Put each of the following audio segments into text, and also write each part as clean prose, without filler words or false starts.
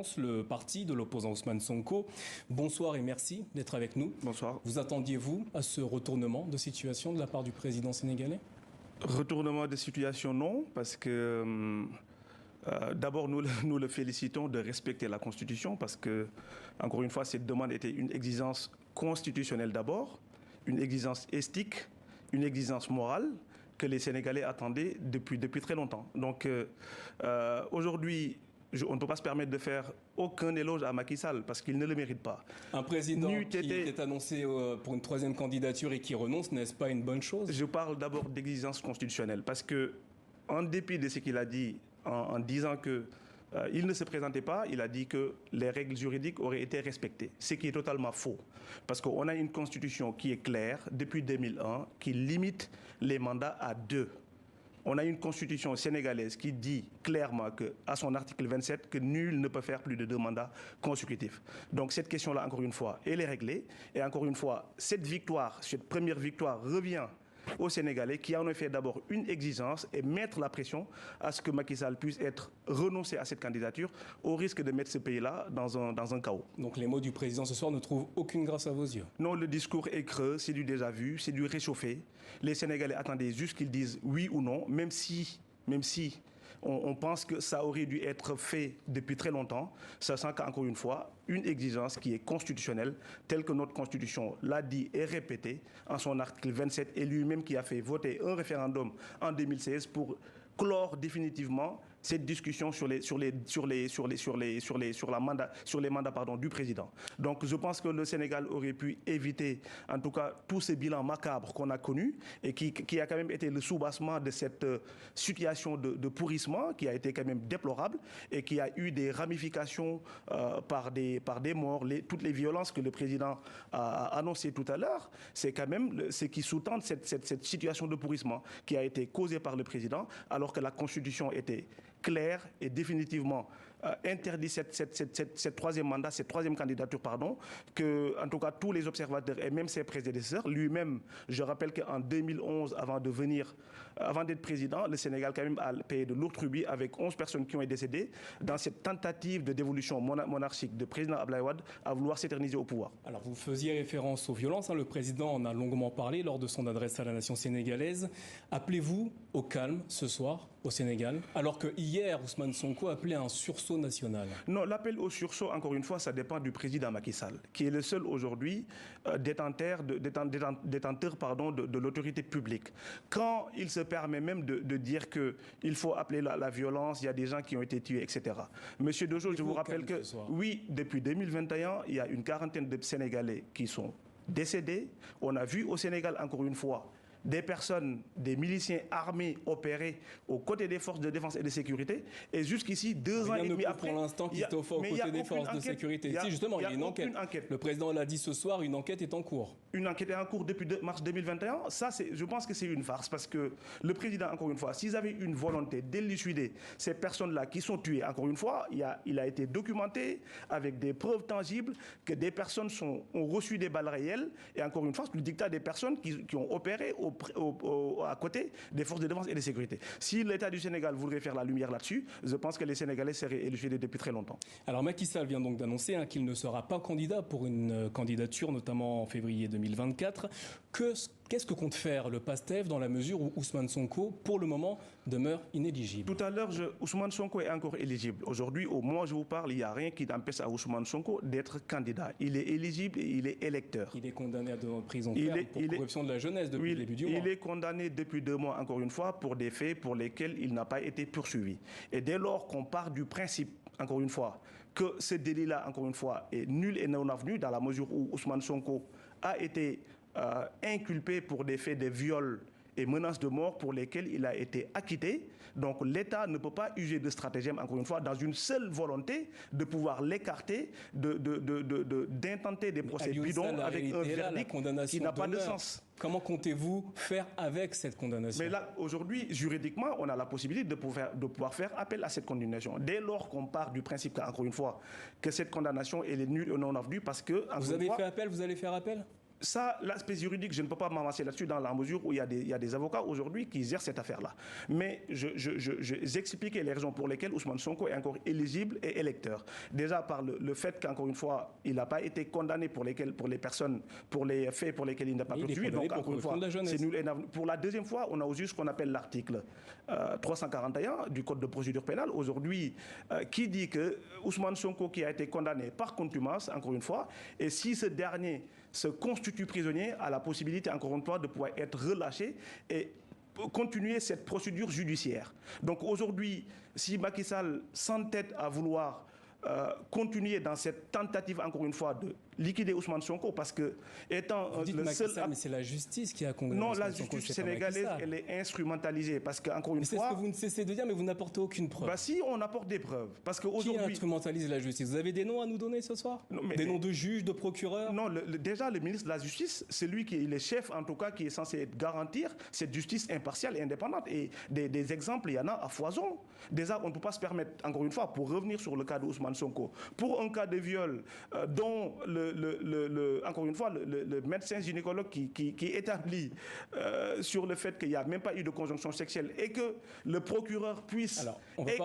France, le parti de l'opposant Ousmane Sonko. Bonsoir et merci d'être avec nous. Bonsoir. Vous attendiez-vous à ce retournement de situation de la part du président sénégalais? Retournement de situation, non, parce que d'abord, nous le félicitons de respecter la Constitution, parce que, encore une fois, cette demande était une exigence constitutionnelle d'abord, une exigence éthique, une exigence morale que les Sénégalais attendaient depuis très longtemps. Donc, aujourd'hui, on ne peut pas se permettre de faire aucun éloge à Macky Sall parce qu'il ne le mérite pas. Un président qui est annoncé pour une troisième candidature et qui renonce, n'est-ce pas une bonne chose? Je parle d'abord d'exigence constitutionnelle parce que, en dépit de ce qu'il a dit en disant que il ne se présentait pas, il a dit que les règles juridiques auraient été respectées, ce qui est totalement faux. Parce qu'on a une constitution qui est claire depuis 2001, qui limite les mandats à 2. On a une constitution sénégalaise qui dit clairement à son article 27 que nul ne peut faire plus de 2 mandats consécutifs. Donc cette question-là, encore une fois, elle est réglée. Et encore une fois, cette première victoire revient aux Sénégalais qui en ont fait d'abord une exigence et mettre la pression à ce que Macky Sall puisse renoncer à cette candidature au risque de mettre ce pays-là dans un chaos. Donc les mots du président ce soir ne trouvent aucune grâce à vos yeux? Non, le discours est creux, c'est du déjà-vu, c'est du réchauffé. Les Sénégalais attendaient juste qu'ils disent oui ou non, même si on pense que ça aurait dû être fait depuis très longtemps, sachant qu'encore une fois, une exigence qui est constitutionnelle, telle que notre Constitution l'a dit et répété en son article 27, et lui-même qui a fait voter un référendum en 2016 pour clore définitivement cette discussion sur les mandats du président. Donc je pense que le Sénégal aurait pu éviter en tout cas tous ces bilans macabres qu'on a connus et qui a quand même été le soubassement de cette situation de pourrissement qui a été quand même déplorable et qui a eu des ramifications par des morts, toutes les violences que le président a annoncées tout à l'heure. C'est quand même ce qui sous-tend cette situation de pourrissement qui a été causée par le président alors que la Constitution était claire et définitivement interdit cette troisième candidature, que en tout cas tous les observateurs et même ses prédécesseurs, lui-même, je rappelle qu'en 2011, avant d'être président, le Sénégal quand même a payé de lourds tributs avec 11 personnes qui ont été décédées dans cette tentative de dévolution monarchique de président Abdoulaye Wade à vouloir s'éterniser au pouvoir. Alors vous faisiez référence aux violences, le président en a longuement parlé lors de son adresse à la nation sénégalaise. Appelez-vous au calme ce soir au Sénégal, alors que hier Ousmane Sonko appelait à un sursaut national? Non, l'appel au sursaut, encore une fois, ça dépend du président Macky Sall, qui est le seul aujourd'hui détenteur de l'autorité publique. Quand il se permet même de dire qu'il faut appeler la violence, il y a des gens qui ont été tués, etc. Monsieur Dojo, je vous rappelle que, oui, depuis 2021, il y a une quarantaine de Sénégalais qui sont décédés. On a vu au Sénégal, encore une fois, des personnes, des miliciens armés opérer aux côtés des forces de défense et de sécurité. Et jusqu'ici, 2 ans et demi après... pour l'instant qu'il aux côtés des forces de sécurité. Si, justement, il y a une enquête. Le président l'a dit ce soir, une enquête est en cours. Une enquête est en cours depuis mars 2021. Ça, je pense que c'est une farce parce que le président, encore une fois, s'ils avaient une volonté d'élucider ces personnes-là qui sont tuées, encore une fois, il a été documenté avec des preuves tangibles que des personnes ont reçu des balles réelles. Et encore une fois, le dictat des personnes qui ont opéré à côté des forces de défense et de sécurité. Si l'État du Sénégal voudrait faire la lumière là-dessus, je pense que les Sénégalais seraient élucidés depuis très longtemps. Alors Macky Sall vient donc d'annoncer qu'il ne sera pas candidat pour une candidature, notamment en février 2024. Qu'est-ce que compte faire le PASTEF dans la mesure où Ousmane Sonko, pour le moment, demeure inéligible? Tout à l'heure, Ousmane Sonko est encore éligible. Aujourd'hui, au moment où je vous parle, il n'y a rien qui empêche à Ousmane Sonko d'être candidat. Il est éligible et il est électeur. Il est condamné à 2 ans de prison ferme pour corruption de la jeunesse depuis le début du mois. Il est condamné depuis 2 mois, encore une fois, pour des faits pour lesquels il n'a pas été poursuivi. Et dès lors qu'on part du principe, encore une fois, que ce délit-là, encore une fois, est nul et non avenu, dans la mesure où Ousmane Sonko a été inculpé pour des faits de viol et menaces de mort pour lesquels il a été acquitté. Donc l'État ne peut pas user de stratagème, encore une fois, dans une seule volonté de pouvoir l'écarter, d'intenter des procès bidons avec un verdict qui n'a pas de sens. Comment comptez-vous faire avec cette condamnation? Mais là, aujourd'hui, juridiquement, on a la possibilité de pouvoir faire appel à cette condamnation. Dès lors qu'on part du principe, encore une fois, que cette condamnation elle est nulle et non avenue parce que... Vous avez fait appel, vous allez faire appel? Ça, l'aspect juridique, je ne peux pas m'avancer là-dessus dans la mesure où il y a des avocats aujourd'hui qui gèrent cette affaire-là. Mais j'expliquais les raisons pour lesquelles Ousmane Sonko est encore éligible et électeur. Déjà par le fait qu'encore une fois, il n'a pas été condamné pour les faits pour lesquels il n'a pas poursuivi. Donc encore une fois, c'est nul. Pour la deuxième fois, on a aussi ce qu'on appelle l'article 341 du Code de procédure pénale aujourd'hui, qui dit que Ousmane Sonko, qui a été condamné par contumace, encore une fois, et si ce dernier se constitue prisonnier, a la possibilité, encore une fois, de pouvoir être relâché et continuer cette procédure judiciaire. Donc aujourd'hui, si Macky Sall s'entête à vouloir continuer dans cette tentative, encore une fois, de liquider Ousmane Sonko, parce que étant vous dites le seul... mais c'est la justice qui a condamné Non, Ousmane la justice sénégalaise, elle est instrumentalisée, parce qu'encore une fois... C'est ce que vous ne cessez de dire, mais vous n'apportez aucune preuve. Bah si, on apporte des preuves, parce qu'aujourd'hui... Qui instrumentalise la justice? Vous avez des noms à nous donner ce soir? Non, des noms de juges, de procureurs? Non, déjà, le ministre de la Justice, c'est lui qui est le chef, en tout cas, qui est censé garantir cette justice impartiale et indépendante. Et des exemples, il y en a à foison. Déjà, on ne peut pas se permettre, encore une fois, pour revenir sur le cas d'Ousmane Sonko, pour un cas de viol dont encore une fois, le médecin gynécologue qui établit sur le fait qu'il n'y a même pas eu de conjonction sexuelle et que le procureur puisse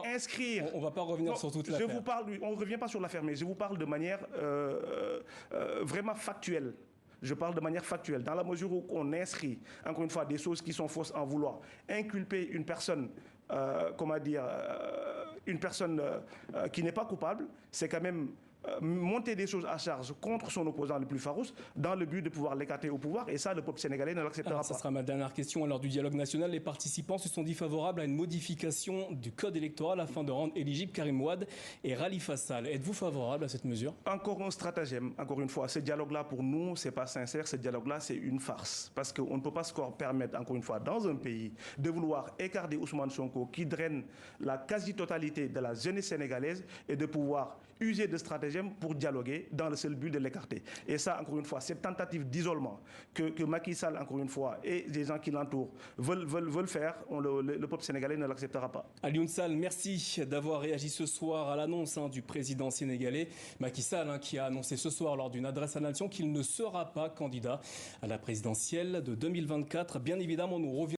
inscrire... On ne va pas revenir sur toute l'affaire. On ne revient pas sur l'affaire, mais je vous parle de manière vraiment factuelle. Je parle de manière factuelle, dans la mesure où on inscrit, encore une fois, des choses qui sont fausses en vouloir inculper une personne, une personne qui n'est pas coupable, c'est quand même monter des choses à charge contre son opposant le plus farouche dans le but de pouvoir l'écarter au pouvoir. Et ça, le peuple sénégalais ne l'acceptera pas. Ça sera ma dernière question. Lors du dialogue national, les participants se sont dit favorables à une modification du code électoral afin de rendre éligibles Karim Wade et Khalifa Sall. Êtes-vous favorable à cette mesure? Encore un stratagème. Encore une fois, ce dialogue-là, pour nous, c'est pas sincère. Ce dialogue-là, c'est une farce. Parce qu'on ne peut pas se permettre, encore une fois, dans un pays, de vouloir écarter Ousmane Sonko, qui draine la quasi-totalité de la jeunesse sénégalaise, et de pouvoir user de stratagèmes pour dialoguer dans le seul but de l'écarter. Et ça, encore une fois, cette tentative d'isolement que Macky Sall, encore une fois, et les gens qui l'entourent veulent faire, le peuple sénégalais ne l'acceptera pas. Alioune Sall, merci d'avoir réagi ce soir à l'annonce du président sénégalais Macky Sall, qui a annoncé ce soir lors d'une adresse à la nation qu'il ne sera pas candidat à la présidentielle de 2024. Bien évidemment, nous reviendrons